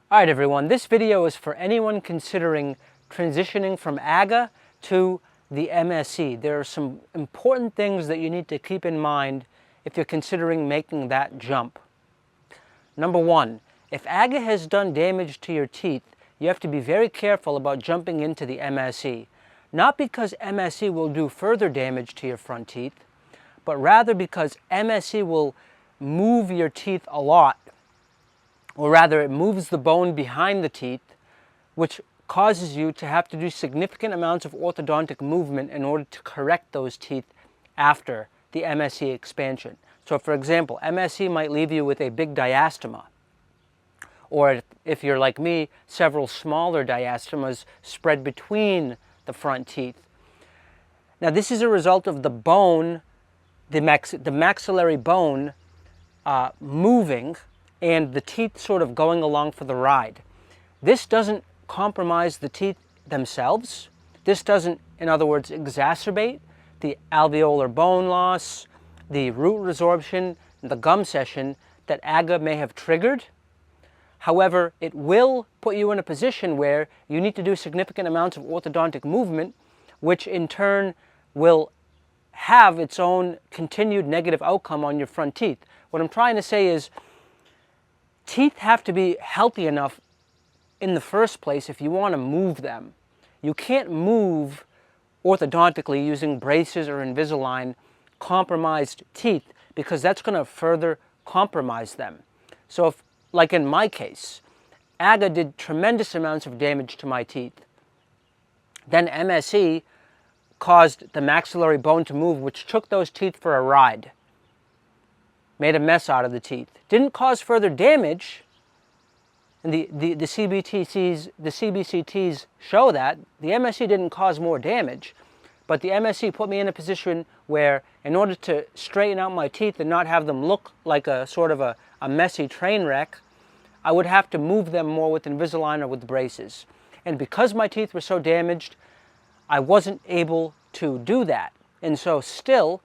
Alright everyone, this video is for anyone considering transitioning from AGGA to the MSE. There are some important things that you need to keep in mind if you're considering making that jump. Number one, if AGGA has done damage to your teeth, you have to be very careful about jumping into the MSE. Not because MSE will do further damage to your front teeth, but rather because MSE will move your teeth a lot, or rather it moves the bone behind the teeth, which causes you to have to do significant amounts of orthodontic movement in order to correct those teeth after the MSE expansion. So for example, MSE might leave you with a big diastema, or if you're like me, several smaller diastemas spread between the front teeth. Now this is a result of the bone, the maxillary bone moving and the teeth sort of going along for the ride. This doesn't compromise the teeth themselves. This doesn't, in other words, exacerbate the alveolar bone loss, the root resorption, the gum session that AGGA may have triggered. However, it will put you in a position where you need to do significant amounts of orthodontic movement, which in turn will have its own continued negative outcome on your front teeth. What I'm trying to say is, teeth have to be healthy enough in the first place if you want to move them. You can't move orthodontically using braces or Invisalign compromised teeth, because that's going to further compromise them. So if, like in my case, AGGA did tremendous amounts of damage to my teeth, then MSE caused the maxillary bone to move, which took those teeth for a ride, made a mess out of the teeth. Didn't cause further damage, and the CBCTs show that. The MSE didn't cause more damage, but the MSE put me in a position where, in order to straighten out my teeth and not have them look like a sort of a messy train wreck, I would have to move them more with Invisalign or with braces. And because my teeth were so damaged, I wasn't able to do that. And so still,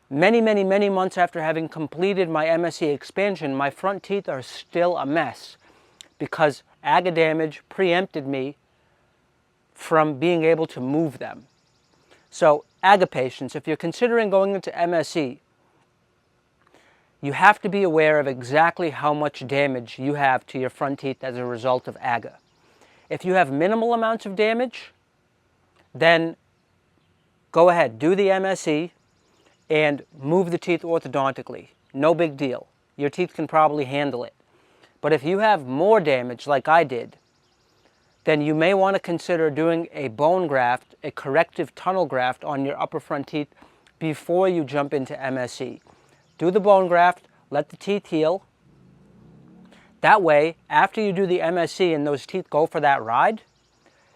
many months after having completed my MSE expansion, my front teeth are still a mess because AGGA damage preempted me from being able to move them. So AGGA patients, if you're considering going into MSE, you have to be aware of exactly how much damage you have to your front teeth as a result of AGGA. If you have minimal amounts of damage, then go ahead, do the MSE and move the teeth orthodontically. No big deal. Your teeth can probably handle it. But if you have more damage like I did, then you may want to consider doing a bone graft, a corrective tunnel graft on your upper front teeth before you jump into MSE. Do the bone graft, let the teeth heal. That way, after you do the MSE and those teeth go for that ride,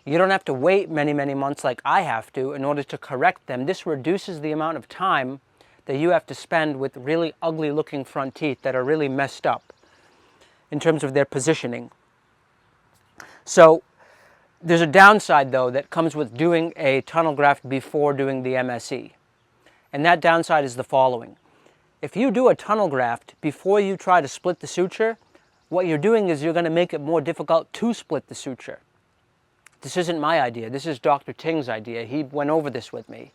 you don't have to wait many months like I have to in order to correct them. This reduces the amount of time that you have to spend with really ugly looking front teeth that are really messed up in terms of their positioning. So there's a downside though that comes with doing a tunnel graft before doing the MSE. And that downside is the following. If you do a tunnel graft before you try to split the suture, what you're doing is you're going to make it more difficult to split the suture. This isn't my idea. This is Dr. Ting's idea. He went over this with me.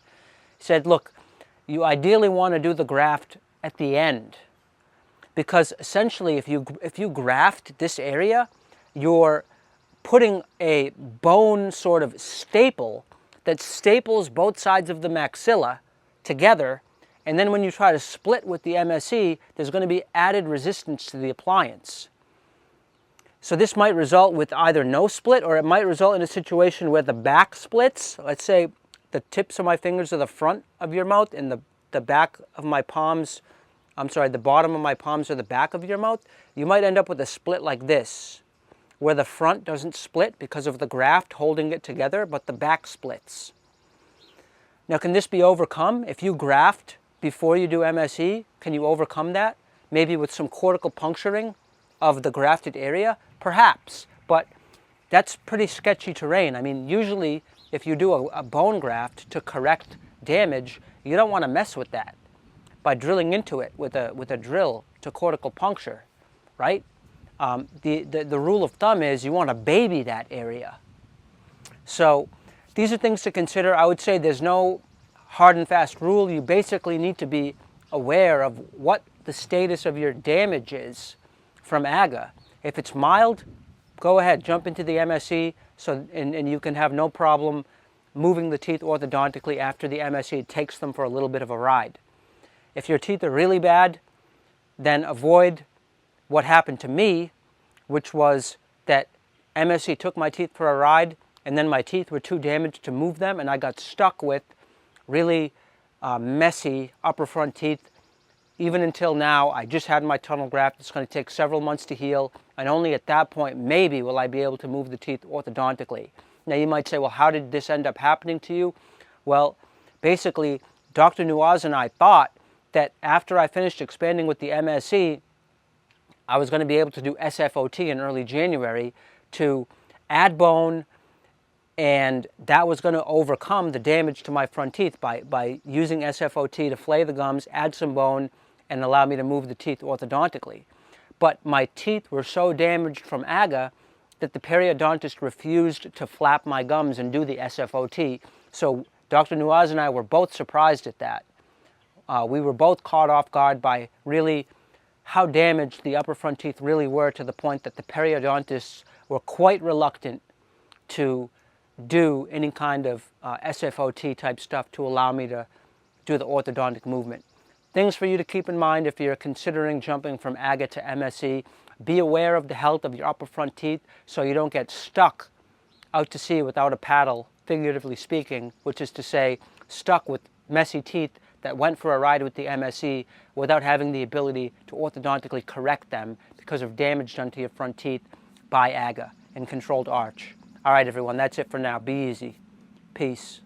He said, look, you ideally want to do the graft at the end, because essentially if you graft this area, you're putting a bone sort of staple that staples both sides of the maxilla together, and then when you try to split with the MSE, there's going to be added resistance to the appliance. So this might result with either no split, or it might result in a situation where the back splits. Let's say the tips of my fingers are the front of your mouth and the back of my palms, the bottom of my palms are the back of your mouth. You might end up with a split like this, where the front doesn't split because of the graft holding it together, but the back splits. Now, can this be overcome? If you graft before you do MSE, can you overcome that? Maybe with some cortical puncturing of the grafted area? Perhaps, but that's pretty sketchy terrain. I mean, usually if you do a bone graft to correct damage, you don't want to mess with that by drilling into it with a drill to cortical puncture, right? the rule of thumb is you want to baby that area. So these are things to consider. I would say there's no hard and fast rule. You basically need to be aware of what the status of your damage is from AGGA. If it's mild, go ahead, jump into the MSE, and you can have no problem moving the teeth orthodontically after the MSE takes them for a little bit of a ride. If your teeth are really bad, then avoid what happened to me, which was that MSE took my teeth for a ride, and then my teeth were too damaged to move them, and I got stuck with really messy upper front teeth. Even until now, I just had my tunnel graft. It's going to take several months to heal, and only at that point, maybe, will I be able to move the teeth orthodontically. Now you might say, well, how did this end up happening to you? Well, basically, Dr. Nuaz and I thought that after I finished expanding with the MSE, I was going to be able to do SFOT in early January to add bone, and that was going to overcome the damage to my front teeth by using SFOT to flay the gums, add some bone, and allow me to move the teeth orthodontically. But my teeth were so damaged from AGGA that the periodontist refused to flap my gums and do the SFOT. So Dr. Nuaz and I were both surprised at that. We were both caught off guard by really how damaged the upper front teeth really were, to the point that the periodontists were quite reluctant to do any kind of SFOT type stuff to allow me to do the orthodontic movement. Things for you to keep in mind if you're considering jumping from AGGA to MSE. Be aware of the health of your upper front teeth so you don't get stuck out to sea without a paddle, figuratively speaking, which is to say stuck with messy teeth that went for a ride with the MSE without having the ability to orthodontically correct them because of damage done to your front teeth by AGGA and controlled arch. All right, everyone, that's it for now. Be easy. Peace.